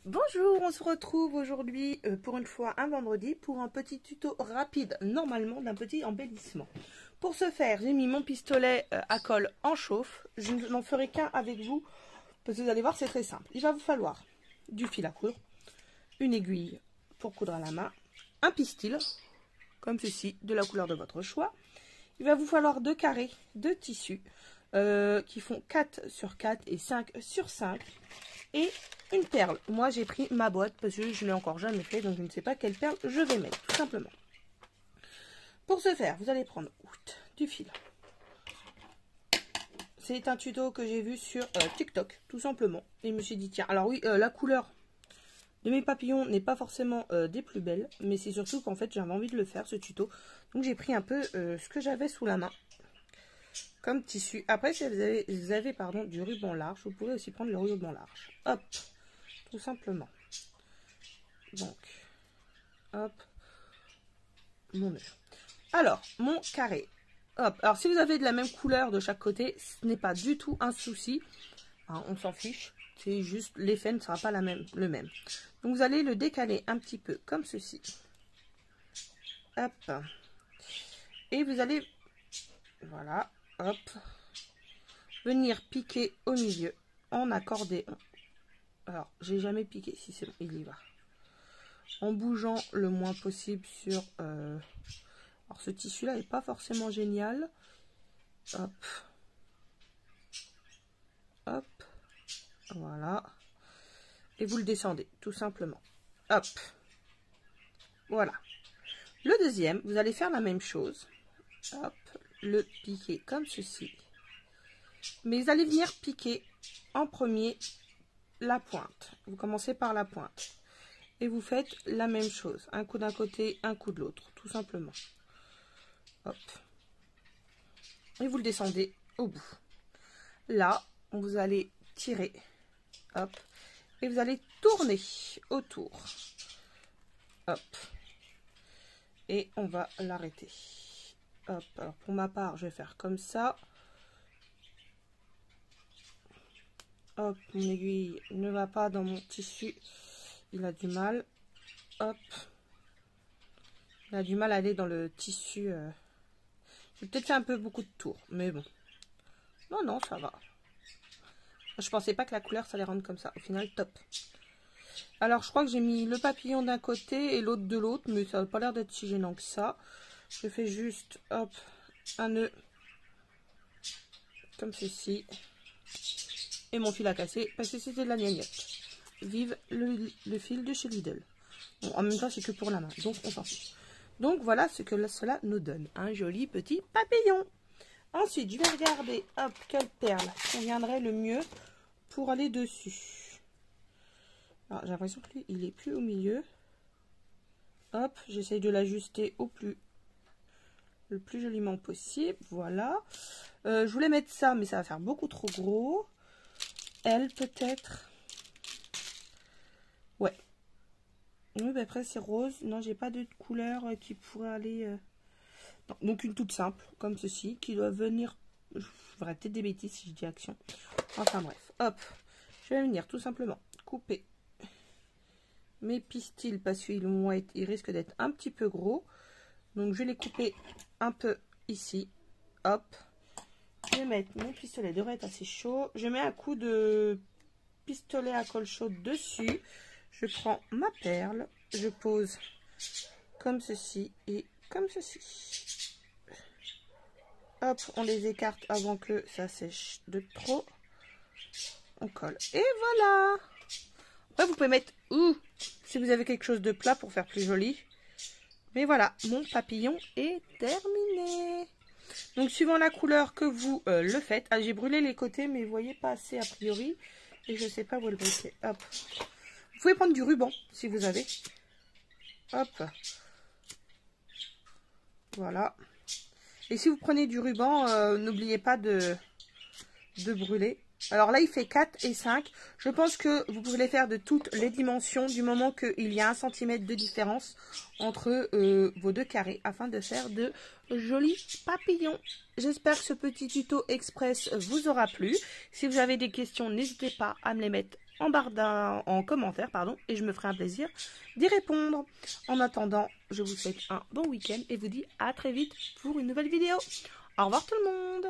Bonjour, on se retrouve aujourd'hui pour une fois un vendredi pour un petit tuto rapide, normalement d'un petit embellissement. Pour ce faire, j'ai mis mon pistolet à colle en chauffe. Je n'en ferai qu'un avec vous parce que vous allez voir, c'est très simple. Il va vous falloir du fil à coudre, une aiguille pour coudre à la main, un pistil, comme ceci, de la couleur de votre choix. Il va vous falloir 2 carrés de tissu qui font 4 sur 4 et 5 sur 5 et une perle. Moi j'ai pris ma boîte parce que je ne l'ai encore jamais fait, donc je ne sais pas quelle perle je vais mettre, tout simplement. Pour ce faire, vous allez prendre du fil. C'est un tuto que j'ai vu sur TikTok, tout simplement. Et je me suis dit, tiens, alors oui, la couleur de mes papillons n'est pas forcément des plus belles, mais c'est surtout qu'en fait j'avais envie de le faire, ce tuto. Donc j'ai pris un peu ce que j'avais sous la main comme tissu. Après, si vous avez pardon, du ruban large, vous pouvez aussi prendre le ruban large. Hop, tout simplement. Donc, hop, mon nœud. Alors, mon carré. Hop, alors si vous avez de la même couleur de chaque côté, ce n'est pas du tout un souci. Hein, on s'en fiche. C'est juste, l'effet ne sera pas le même. Donc, vous allez le décaler un petit peu comme ceci. Hop. Et vous allez, voilà, hop, venir piquer au milieu en accordéon. Alors, j'ai jamais piqué. Si c'est bon, il y va. En bougeant le moins possible sur... Alors, ce tissu-là n'est pas forcément génial. Hop. Hop. Voilà. Et vous le descendez, tout simplement. Hop. Voilà. Le deuxième, vous allez faire la même chose. Hop. Le piquer comme ceci. Mais vous allez venir piquer en premier la pointe. Vous commencez par la pointe. Et vous faites la même chose. Un coup d'un côté, un coup de l'autre. Tout simplement. Hop. Et vous le descendez au bout. Là, vous allez tirer. Hop. Et vous allez tourner autour. Hop. Et on va l'arrêter. Hop. Alors pour ma part, je vais faire comme ça. Hop. Mon aiguille ne va pas dans mon tissu. Il a du mal. Hop. Il a du mal à aller dans le tissu. J'ai peut-être fait un peu beaucoup de tours. Mais bon. Non, non, ça va. Je pensais pas que la couleur, ça allait rendre comme ça. Au final, top. Alors, je crois que j'ai mis le papillon d'un côté et l'autre de l'autre. Mais ça n'a pas l'air d'être si gênant que ça. Je fais juste, hop, un nœud. Comme ceci. Et mon fil à casser. Parce que c'était de la gnognotte. Vive le fil de chez Lidl. Bon, en même temps, c'est que pour la main. Donc, on s'en fiche. Donc, voilà ce que cela nous donne. Un joli petit papillon. Ensuite, je vais regarder, hop, quelle perle conviendrait le mieux pour aller dessus. Alors, j'ai l'impression que lui, il est plus au milieu. Hop, j'essaye de l'ajuster le plus joliment possible. Voilà. Je voulais mettre ça, mais ça va faire beaucoup trop gros. Elle, peut-être. Ouais. Oui, bah après, c'est rose. Non, j'ai pas de couleur qui pourrait aller... Non, donc, une toute simple, comme ceci, qui doit venir... Je ferais peut-être des bêtises si je dis action. Enfin, bref. Hop. Je vais venir tout simplement couper mes pistils parce qu'ils risquent d'être un petit peu gros. Donc, je vais les couper un peu ici. Hop. Je vais mettre mon pistolet, devrait être assez chaud. Je mets un coup de pistolet à colle chaude dessus. Je prends ma perle. Je pose comme ceci et comme ceci. Hop, on les écarte avant que ça sèche de trop. On colle. Et voilà. Après, vous pouvez mettre si vous avez quelque chose de plat pour faire plus joli. Mais voilà, mon papillon est terminé. Donc, suivant la couleur que vous le faites. Ah, j'ai brûlé les côtés, mais vous voyez pas assez a priori. Et je sais pas où le briquet. Hop. Vous pouvez prendre du ruban, si vous avez. Hop. Voilà. Et si vous prenez du ruban, n'oubliez pas de brûler. Alors là, il fait 4 et 5. Je pense que vous pouvez les faire de toutes les dimensions du moment qu'il y a 1 cm de différence entre vos deux carrés afin de faire de jolis papillons. J'espère que ce petit tuto express vous aura plu. Si vous avez des questions, n'hésitez pas à me les mettre en commentaire, et je me ferai un plaisir d'y répondre. En attendant, je vous souhaite un bon week-end et vous dis à très vite pour une nouvelle vidéo. Au revoir tout le monde!